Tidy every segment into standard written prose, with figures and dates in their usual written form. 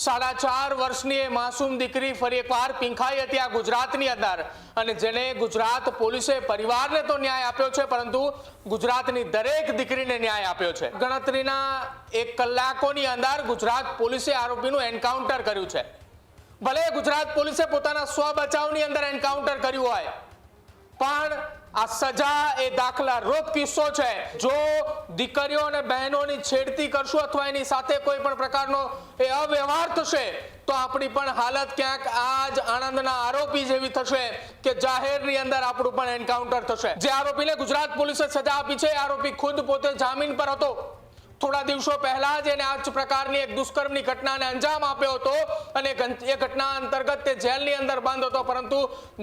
4.5 વર્ષની એ માસૂમ દીકરી ફરી એકવાર પીંખાઈ હતી આ ગુજરાતની અંદર અને જેને ગુજરાત પોલીસે પરિવારને તો ન્યાય આપ્યો છે પરંતુ ગુજરાતની દરેક દીકરીને ન્યાય આપ્યો છે। ગણતરીના 1 કલાકોની અંદર ગુજરાત પોલીસે આરોપીનું એન્કાઉન્ટર કર્યું છે। ભલે ગુજરાત પોલીસે પોતાના સ્વ બચાવની અંદર એન્કાઉન્ટર કર્યું હોય પણ આ સજા એ દાખલા રૂપ કિસ્સો છે। જો દીકરીઓ અને બહેનોની છેડતી કરશું અથવા એની સાથે કોઈ પણ પ્રકારનો એ અવ્યવહાર થશે તો આપણી પણ હાલત ક્યાંક આજ આણંદના આરોપી જેવી થશે કે જાહેરની અંદર આપણું પણ એન્કાઉન્ટર થશે। જે આરોપીને ગુજરાત પોલીસે સજા આપી છે આરોપી ખુદ પોતે જામીન પર હતો। થોડા દિવસો પહેલા જ એને આ જ પ્રકારની એક દુષ્કર્મની ઘટનાને અંજામ આપ્યો હતો અને એ ઘટના અંતર્ગત તે જેલની અંદર બંધ હતો પરંતુ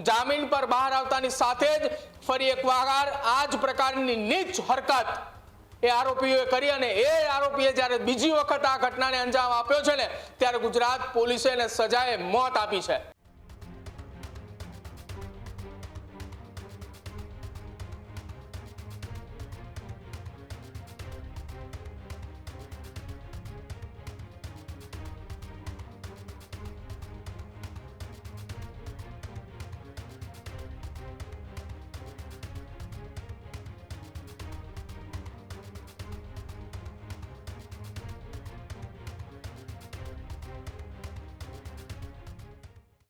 જામીન પર બહાર આવતાની સાથે જ ફરી એકવાર આ જ પ્રકારની નીચ હરકત એ આરોપીઓએ કરી અને એ આરોપીએ જ્યારે બીજી વખત આ ઘટનાને અંજામ આપ્યો છે ને ત્યારે ગુજરાત પોલીસે એને સજાએ મોત આપી છે।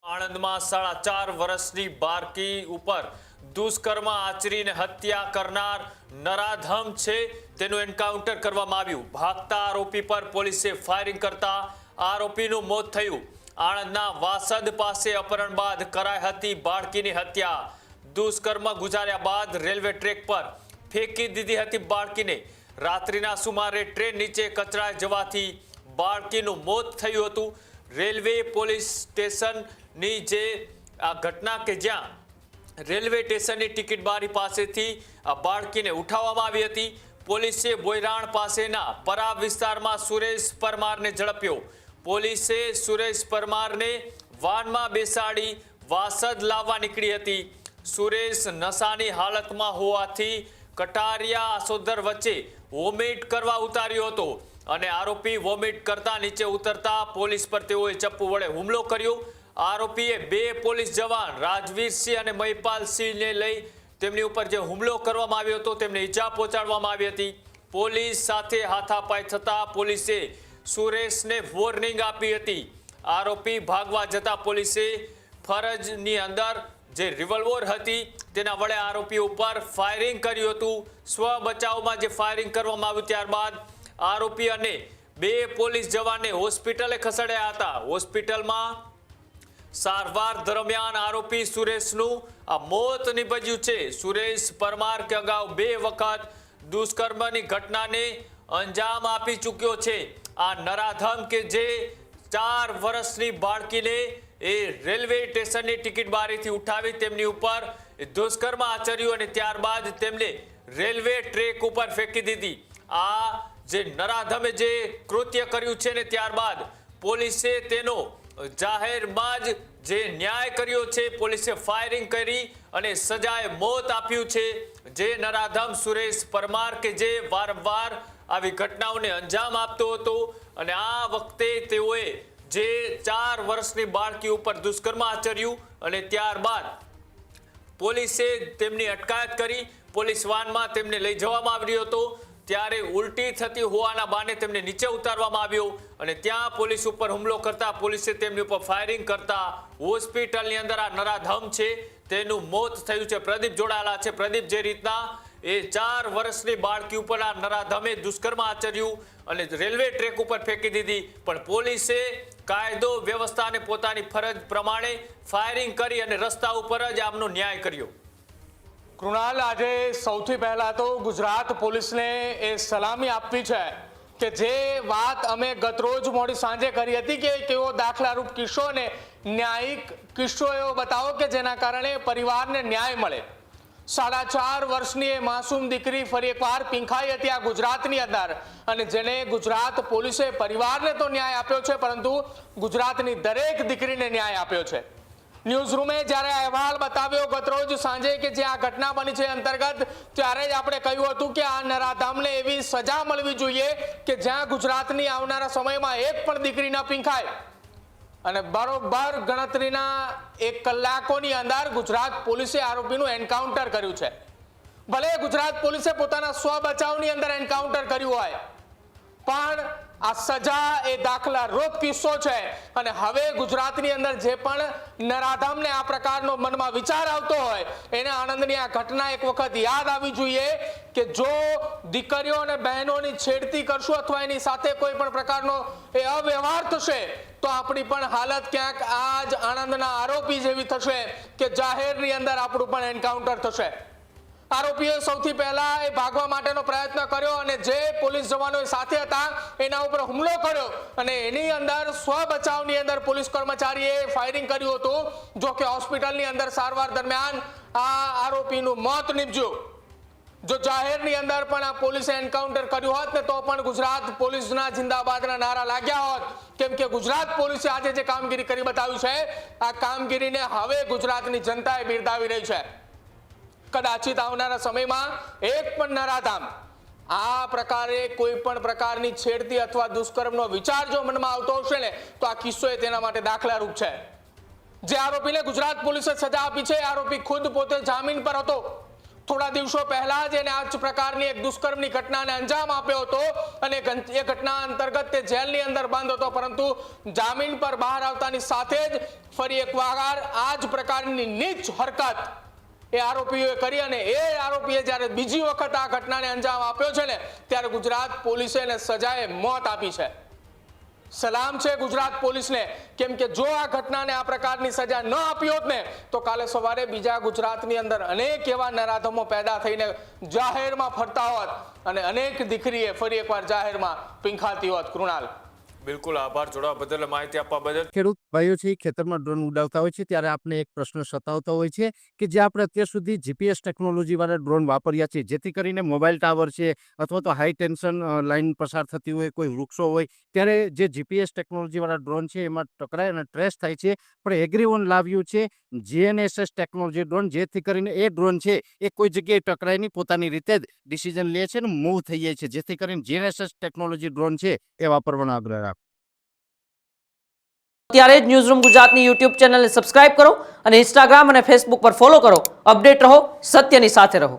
આણંદમાં 4.5 વર્ષની બાળકી ઉપર દુષ્કર્મ આચરીને હત્યા કરનાર નરાધમ છે તેનું એન્કાઉન્ટર કરવામાં આવ્યું। ભાગતા આરોપી પર પોલીસે ફાયરિંગ કરતા આરોપીનું મોત થયું। આણંદના વાસદ પાસે અપહરણ બાદ કરાઈ હતી બાળકીની હત્યા। દુષ્કર્મ ગુજાર્યા બાદ રેલવે ટ્રેક પર ફેંકી દીધી હતી બાળકીને। રાત્રિના સુમારે ટ્રેન નીચે કચરાઈ જવાથી બાળકીનું મોત થયું હતું। રેલવે પોલીસ સ્ટેશનની જે આ ઘટના કે જ્યાં રેલવે સ્ટેશનની ટિકિટ બારી પાસેથી આ બાળકીને ઉઠાવવામાં આવી હતી। પોલીસે બોયરાણ પાસેના પરાબ વિસ્તારમાં સુરેશ પરમારને ઝડપ્યો। પોલીસે સુરેશ પરમારને વાનમાં બેસાડી વાસદ લાવવા નીકળી હતી। સુરેશ નશાની હાલતમાં હોવાથી કટારિયા આસોદર વચ્ચે વોમિટ કરવા ઉતાર્યો હતો અને આરોપી વોમિટ કરતા નીચે ઉતરતા પોલીસ પર તેઓએ ચપ્પુ વડે હુમલો કર્યો। આરોપીએ 2 પોલીસ જવાન રાજવીરસિંહ અને મહિપાલસિંહને લઈ તેમની ઉપર જે હુમલો કરવામાં આવ્યો હતો તેમને ઈજા પહોંચાડવામાં આવી હતી। પોલીસ સાથે હાથાપાઈ થતા પોલીસે સુરેશને વોર્નિંગ આપી હતી। આરોપી ભાગવા જતા પોલીસે ફરજની અંદર જે રિવોલ્વર હતી તેના વડે આરોપી ઉપર ફાયરિંગ કર્યું હતું। સ્વ બચાવમાં જે ફાયરિંગ કરવામાં આવ્યું ત્યારબાદ આરોપી અને 2 પોલીસ જવાનને હોસ્પિટલે ખસેડ્યા હતા। હોસ્પિટલમાં સારવાર દરમિયાન આરોપી સુરેશનું આ મોત નીપજ્યું છે। સુરેશ પરમાર કે અગાઉ 2 વખત દુષ્કર્મની ઘટનાને અંજામ આપી ચૂક્યો છે। આ નરાધમ કે જે 4 વર્ષની બાળકીને એ રેલવે સ્ટેશનની ટિકિટ બારીથી ઉઠાવી તેમની ઉપર દુષ્કર્મ આચર્યું અને ત્યારબાદ તેમને રેલવે ટ્રેક ઉપર ફેંકી દીધી। આ જે નરાધમે જે કૃત્ય કર્યું છે ને ત્યારબાદ પોલીસે તેનો જાહેરમાં જ જે ન્યાય કર્યો છે। પોલીસે ફાયરિંગ કરી અને સજાએ મોત આપ્યું છે। જે નરાધમ સુરેશ પરમાર કે જે વારંવાર આવી ઘટનાઓને અંજામ આપતો હતો અને આ વખતે તેઓએ જે 4 વર્ષની બાળકી ઉપર દુષ્કર્મ આચર્યું અને ત્યારબાદ પોલીસે તેમની અટકાયત કરી। પોલીસ વાનમાં તેમને લઈ જવામાં આવ્યો હતો ત્યારે ઉલટી થતી હોવાના બહાને તેમને નીચે ઉતારવામાં આવ્યો અને ત્યાં પોલીસ ઉપર હુમલો કરતા પોલીસે તેમની ઉપર ફાયરિંગ કરતા હોસ્પિટલની અંદર આ નરાધમ છે તેનું મોત થયું છે। પ્રદીપ જોડાયેલા છે। પ્રદીપ, જે રીતના એ 4 વર્ષની બાળકી ઉપર આ નરાધમે દુષ્કર્મ આચર્યું અને રેલવે ટ્રેક ઉપર ફેંકી દીધી પણ પોલીસે કાયદો વ્યવસ્થા અને પોતાની ફરજ પ્રમાણે ફાયરિંગ કરી અને રસ્તા ઉપર જ આમનો ન્યાય કર્યો। કૃણાલ, આજે સૌથી પહેલા તો ગુજરાત પોલીસને એ સલામી આપવી છે કે જે વાત અમે ગતરોજ મોડી સાંજે કરી હતી કે કેવો દાખલારૂપ કિસ્સો ને ન્યાયિક કિસ્સો એવો બતાવો કે જેના કારણે પરિવારને ન્યાય મળે। 4.5 વર્ષની એ માસૂમ દીકરી ફરી એકવાર પીંખાઈ હતી આ ગુજરાતની અંદર અને જેને ગુજરાત પોલીસે પરિવારને તો ન્યાય આપ્યો છે પરંતુ ગુજરાતની દરેક દીકરીને ન્યાય આપ્યો છે। ન્યૂઝ રૂમે જ્યારે અહેવાલ બતાવ્યો ગતરોજ સાંજે કે જે આ ઘટના બની છે અંતર્ગત ત્યારે જ આપણે કહ્યું હતું કે આ નરાધમને એવી સજા મળવી જોઈએ કે જ્યાં ગુજરાતની આવનારા સમયમાં એક પણ દીકરી ન પીંખાય। અને બરોબર ગણતરીના 1 કલાકોની અંદર ગુજરાત પોલીસે આરોપીનું એન્કાઉન્ટર કર્યું છે. ભલે ગુજરાત પોલીસે પોતાના સ્વ બચાવની અંદર એન્કાઉન્ટર કર્યું હોય, પણ આ સજા એ દાખલા રૂપ કિસ્સો છે. અને હવે ગુજરાતની અંદર જે પણ નરાધમને આ પ્રકારનો મનમાં વિચાર આવતો હોય એને આણંદની આ ઘટના એક વખત યાદ આવી જોઈએ કે જો દીકરીઓ અને બહેનોની છેડતી કરશું અથવા એની સાથે કોઈ પણ પ્રકારનો એ અવ્યવહાર થશે તો આપણી પણ હાલત ક્યાંક આ જ આણંદના આરોપી જેવી થશે કે જાહેરની અંદર આપણું પણ એન્કાઉન્ટર થશે. આરોપીએ સૌથી પહેલા એ ભાગવા માટેનો પ્રયત્ન કર્યો અને જે પોલીસ જવાનો સાથે હતા એના ઉપર હુમલો કર્યો અને એની અંદર સ્વ બચાવની અંદર પોલીસ કર્મચારીએ ફાયરિંગ કર્યું હતું. જો કે હોસ્પિટલની અંદર સારવાર દરમિયાન આ આરોપીનું મોત નીપજ્યું. જો જાહેરની અંદર પણ આ પોલીસે એન્કાઉન્ટર કર્યું હોત ને તો પણ ગુજરાત પોલીસના જિંદાબાદના નારા લાગ્યા હોત, કેમ કે ગુજરાત પોલીસે આજે જે કામગીરી કરી બતાવ્યું છે આ કામગીરીને હવે ગુજરાતની જનતાએ બિરદાવી રહી છે. કદાચિત આવનારા સમયમાં એક પણ નરાધામ આ પ્રકારે કોઈ પણ પ્રકારની છેડતી અથવા દુષ્કર્મનો વિચાર જો મનમાં આવતો હશે ને તો આ કિસ્સો એ તેના માટે દાખલારૂપ છે. જે આરોપીને ગુજરાત પોલીસે સજા આપી છે આરોપી ખુદ પોતે જામીન પર હતો. થોડા દિવસો પહેલા જ એને આ જ પ્રકારની એક દુષ્કર્મની ઘટનાને અંજામ આપ્યો હતો અને એ ઘટના અંતર્ગત તે જેલની અંદર બંધ હતો, પરંતુ જામીન પર બહાર આવતાની સાથે જ ફરી એકવાર આ જ પ્રકારની નીચ હરકત એ આરોપીઓએ કરી અને એ આરોપીએ જ્યારે બીજી વખત આ ઘટનાને અંજામ આપ્યો છે ને ત્યારે ગુજરાત પોલીસે એને સજાએ મોત આપી છે. સલામ છે ગુજરાત પોલીસને, કેમ કે જો આ ઘટનાને આ પ્રકારની સજા ન આપી હોત ને તો કાલે સવારે બીજા ગુજરાતની અંદર અનેક એવા નરાધમો પેદા થઈને જાહેરમાં ફરતા હોત અને અનેક દીકરીએ ફરી એકવાર જાહેરમાં પીંખાતી હોત. કૃણાલ, બિલકુલ આભાર જોડાવા બદલ, માહિતી આપવા બદલ. ખેડૂત ભાઈઓ છે ખેતરમાં ડ્રોન ઉડાવતા હોય છે ત્યારે આપણે એક પ્રશ્ન સતાવતો હોય છે કે જે આપણે અત્યાર સુધી જીપીએસ ટેકનોલોજી વાળા ડ્રોન વાપર્યા છે, જેથી કરીને મોબાઈલ ટાવર છે અથવા તો હાઈ ટેન્શન લાઈન પસાર થતી હોય, કોઈ વૃક્ષો હોય, ત્યારે જે જીપીએસ ટેકનોલોજી વાળા ડ્રોન છે એમાં ટકરાય અને ટ્રેસ થાય છે. પણ એગ્રીવન લાવ્યું છે GNSS ટેકનોલોજી ડ્રોન, જેથી કરીને એ ડ્રોન છે એ કોઈ જગ્યાએ ટકરાય નહીં, પોતાની રીતે જ ડિસિઝન લે છે અને મૂવ થઈ જાય છે, જેથી કરીને GNSS ટેકનોલોજી ડ્રોન છે એ વાપરવાનો આગ્રહ રાખો. અત્યારે જ ન્યૂઝરૂમ ગુજરાતની યુટ્યુબ ચેનલને સબસ્ક્રાઇબ કરો અને ઇન્સ્ટાગ્રામ અને ફેસબુક પર ફોલો કરો. અપડેટ રહો, સત્યની સાથે રહો.